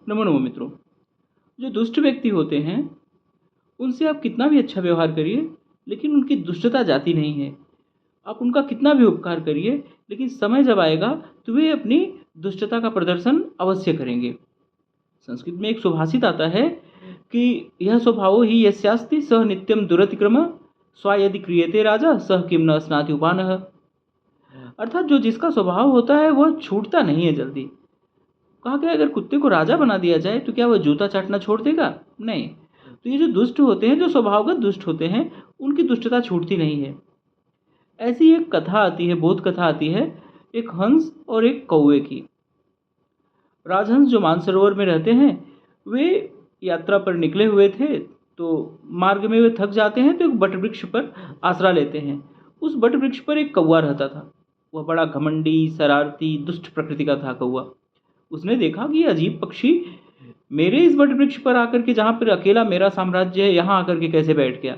नमो नमो मित्रों। जो दुष्ट व्यक्ति होते हैं, उनसे आप कितना भी अच्छा व्यवहार करिए, लेकिन उनकी दुष्टता जाती नहीं है। आप उनका कितना भी उपकार करिए, लेकिन समय जब आएगा तो वे अपनी दुष्टता का प्रदर्शन अवश्य करेंगे। संस्कृत में एक सुभाषित आता है कि यह स्वभावो हि यस्यास्ति सः नित्यं दुरतिक्रम स्वा यदि क्रियते राजा सः किम न स्नाति उपानः। अर्थात जो जिसका स्वभाव होता है वह छूटता नहीं है जल्दी। कहा गया अगर कुत्ते को राजा बना दिया जाए तो क्या वह जूता चाटना छोड़ देगा? नहीं। तो ये जो दुष्ट होते हैं, जो स्वभावगत दुष्ट होते हैं, उनकी दुष्टता छूटती नहीं है। ऐसी एक कथा आती है, बोध कथा आती है, एक हंस और एक कौवे की। राजहंस जो मानसरोवर में रहते हैं, वे यात्रा पर निकले हुए थे। तो मार्ग में वे थक जाते हैं तो एक बट वृक्ष पर आसरा लेते हैं। उस बट वृक्ष पर एक कौवा रहता था। वह बड़ा घमंडी, शरारती, दुष्ट प्रकृति का था कौवा। उसने देखा कि ये अजीब पक्षी मेरे इस वट वृक्ष पर आकर के, जहाँ पर अकेला मेरा साम्राज्य है, यहाँ आकर के कैसे बैठ गया।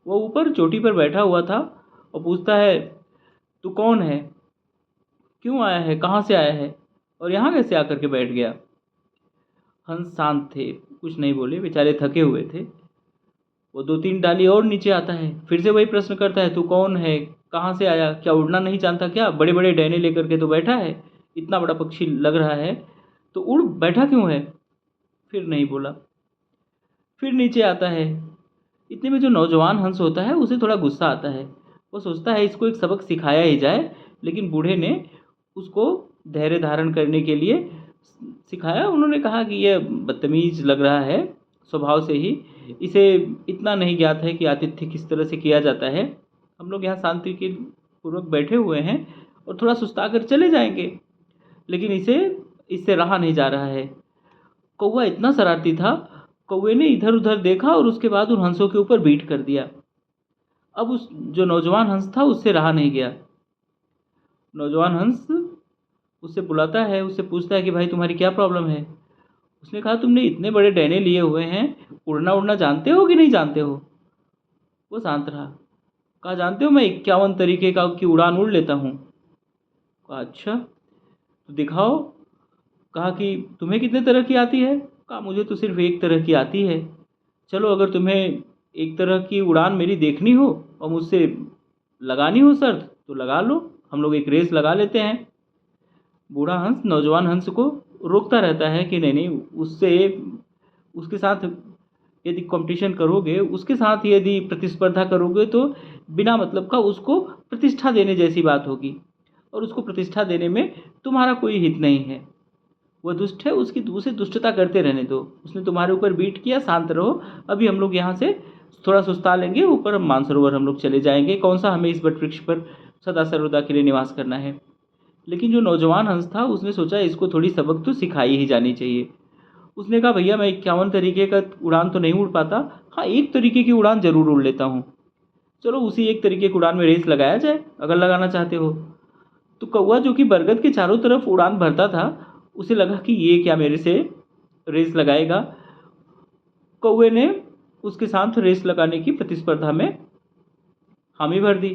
वह ऊपर चोटी पर बैठा हुआ था और पूछता है, तू कौन है, क्यों आया है, कहाँ से आया है और यहाँ कैसे आकर के बैठ गया। हंस शांत थे, कुछ नहीं बोले, बेचारे थके हुए थे। वो दो तीन डाली और नीचे आता है, फिर से वही प्रश्न करता है, तू कौन है, कहाँ से आया, क्या उड़ना नहीं जानता क्या, बड़े बड़े डैने लेकर के तो बैठा है, इतना बड़ा पक्षी लग रहा है तो उड़ बैठा क्यों है। फिर नहीं बोला। फिर नीचे आता है। इतने में जो नौजवान हंस होता है उसे थोड़ा गुस्सा आता है। वो सोचता है इसको एक सबक सिखाया ही जाए, लेकिन बूढ़े ने उसको धैर्य धारण करने के लिए सिखाया। उन्होंने कहा कि यह बदतमीज लग रहा है स्वभाव से ही, इसे इतना नहीं ज्ञात है कि आतिथ्य किस तरह से किया जाता है। हम लोग यहाँ शांति के पूर्वक बैठे हुए हैं और थोड़ा सुस्ता कर चले जाएंगे, लेकिन इसे इससे रहा नहीं जा रहा है। कौवा इतना शरारती था, कौवे ने इधर उधर देखा और उसके बाद उन हंसों के ऊपर बीट कर दिया। अब उस जो नौजवान हंस था उससे रहा नहीं गया। नौजवान हंस उससे बुलाता है, उससे पूछता है कि भाई तुम्हारी क्या प्रॉब्लम है। उसने कहा तुमने इतने बड़े डैने लिए हुए हैं, उड़ना उड़ना जानते हो कि नहीं जानते हो। वो शांत रहा। कहा जानते हो मैं 51 तरीके का की उड़ान उड़ लेता हूँ। कहा अच्छा तो दिखाओ। कहा कि तुम्हें कितने तरह की आती है। कहा मुझे तो सिर्फ एक तरह की आती है। चलो अगर तुम्हें एक तरह की उड़ान मेरी देखनी हो और मुझसे लगानी हो शर्त तो लगा लो, हम लोग एक रेस लगा लेते हैं। बूढ़ा हंस नौजवान हंस को रोकता रहता है कि नहीं नहीं, उससे उसके साथ यदि कंपटीशन करोगे, उसके साथ यदि प्रतिस्पर्धा करोगे तो बिना मतलब का उसको प्रतिष्ठा देने जैसी बात होगी, और उसको प्रतिष्ठा देने में तुम्हारा कोई हित नहीं है। वह दुष्ट है, उसकी उसे दुष्टता करते रहने दो। उसने तुम्हारे ऊपर बीट किया, शांत रहो। अभी हम लोग यहाँ से थोड़ा सुस्ता लेंगे, ऊपर हम मानसरोवर हम लोग चले जाएंगे, कौन सा हमें इस वट वृक्ष पर सदा सर्वदा के लिए निवास करना है। लेकिन जो नौजवान हंस था उसने सोचा इसको थोड़ी सबक तो सिखाई ही जानी चाहिए। उसने कहा भैया मैं 51 तरीके का उड़ान तो नहीं उड़ पाता, हाँ एक तरीके की उड़ान जरूर उड़ लेता हूँ। चलो उसी एक तरीके की उड़ान में रेस लगाया जाए, अगर लगाना चाहते हो। तो कौवा जो कि बरगद के चारों तरफ उड़ान भरता था, उसे लगा कि ये क्या मेरे से रेस लगाएगा। कौवे ने उसके साथ रेस लगाने की प्रतिस्पर्धा में हामी भर दी।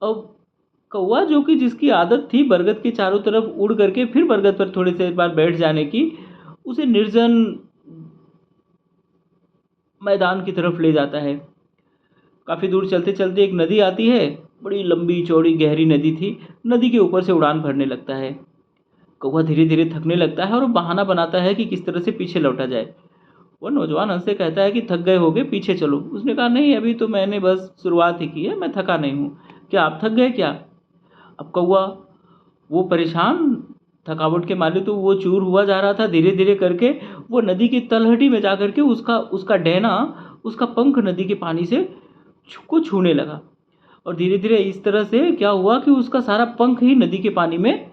अब कौवा जो कि जिसकी आदत थी बरगद के चारों तरफ उड़ करके फिर बरगद पर थोड़ी देर बाद बैठ जाने की, उसे निर्जन मैदान की तरफ ले जाता है। काफ़ी दूर चलते चलते एक नदी आती है, बड़ी लंबी चौड़ी गहरी नदी थी। नदी के ऊपर से उड़ान भरने लगता है। कौवा धीरे धीरे थकने लगता है और बहाना बनाता है कि किस तरह से पीछे लौटा जाए। वो नौजवान हंस से कहता है कि थक गए होगे, पीछे चलो। उसने कहा नहीं अभी तो मैंने बस शुरुआत ही की है, मैं थका नहीं हूँ। क्या आप थक गए क्या। अब कौवा वो परेशान, थकावट के मारे तो वो चूर हुआ जा रहा था धीरे धीरे करके। वो नदी की तलहटी में जा करके उसका उसका डैना, उसका पंख नदी के पानी से को छूने लगा। और धीरे धीरे इस तरह से क्या हुआ कि उसका सारा पंख ही नदी के पानी में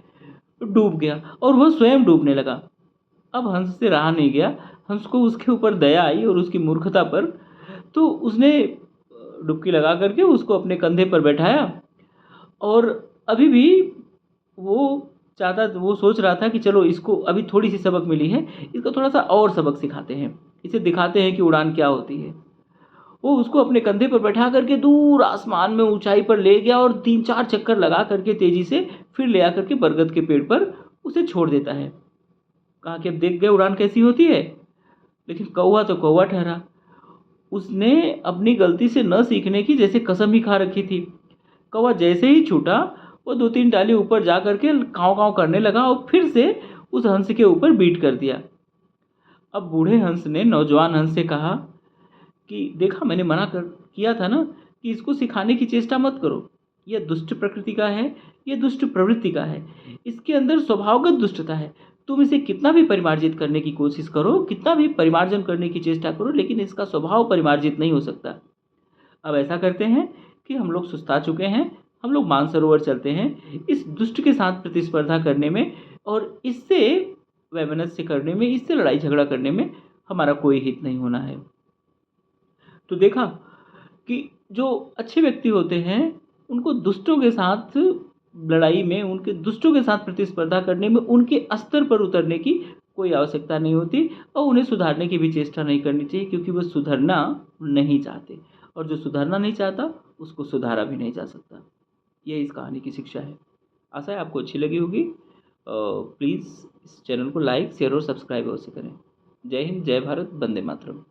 डूब गया और वह स्वयं डूबने लगा। अब हंस से रहा नहीं गया। हंस को उसके ऊपर दया आई और उसकी मूर्खता पर, तो उसने डुबकी लगा करके उसको अपने कंधे पर बैठाया। और अभी भी वो वो सोच रहा था कि चलो इसको अभी थोड़ी सी सबक मिली है, इसको थोड़ा सा और सबक सिखाते हैं, इसे दिखाते हैं कि उड़ान क्या होती है। वो उसको अपने कंधे पर बैठा करके दूर आसमान में ऊंचाई पर ले गया और 3-4 चक्कर लगा करके तेजी से फिर ले आकर के बरगद के पेड़ पर उसे छोड़ देता है। कहा कि अब देख गए उड़ान कैसी होती है। लेकिन कौवा तो कौवा ठहरा। उसने अपनी गलती से न सीखने की जैसे कसम ही खा रखी थी। कौवा जैसे ही छूटा, वो 2-3 डाली ऊपर जा कर के काँव-काँव करने लगा और फिर से उस हंस के ऊपर बीट कर दिया। अब बूढ़े हंस ने नौजवान हंस से कहा कि देखा, मैंने मना कर किया था ना कि इसको सिखाने की चेष्टा मत करो। यह दुष्ट प्रकृति का है, ये दुष्ट प्रवृत्ति का है। इसके अंदर स्वभावगत दुष्टता है। तुम इसे कितना भी परिमार्जित करने की कोशिश करो, कितना भी परिमार्जन करने की चेष्टा करो, लेकिन इसका स्वभाव परिमार्जित नहीं हो सकता। अब ऐसा करते हैं कि हम लोग सुस्ता चुके हैं, हम लोग मानसरोवर चलते हैं इस दुष्ट के साथ प्रतिस्पर्धा करने में, और इससे वैमनस्य करने में, इससे लड़ाई झगड़ा करने में हमारा कोई हित नहीं होना है। तो देखा कि जो अच्छे व्यक्ति होते हैं, उनको दुष्टों के साथ लड़ाई में, उनके दुष्टों के साथ प्रतिस्पर्धा करने में, उनके स्तर पर उतरने की कोई आवश्यकता नहीं होती और उन्हें सुधारने की भी चेष्टा नहीं करनी चाहिए, क्योंकि वो सुधरना नहीं चाहते, और जो सुधरना नहीं चाहता उसको सुधारा भी नहीं जा सकता। ये इस कहानी की शिक्षा है। आशा है आपको अच्छी लगी होगी। प्लीज़ इस चैनल को लाइक, शेयर और सब्सक्राइब अवश्य करें। जय हिंद, जय भारत, वंदे मातरम।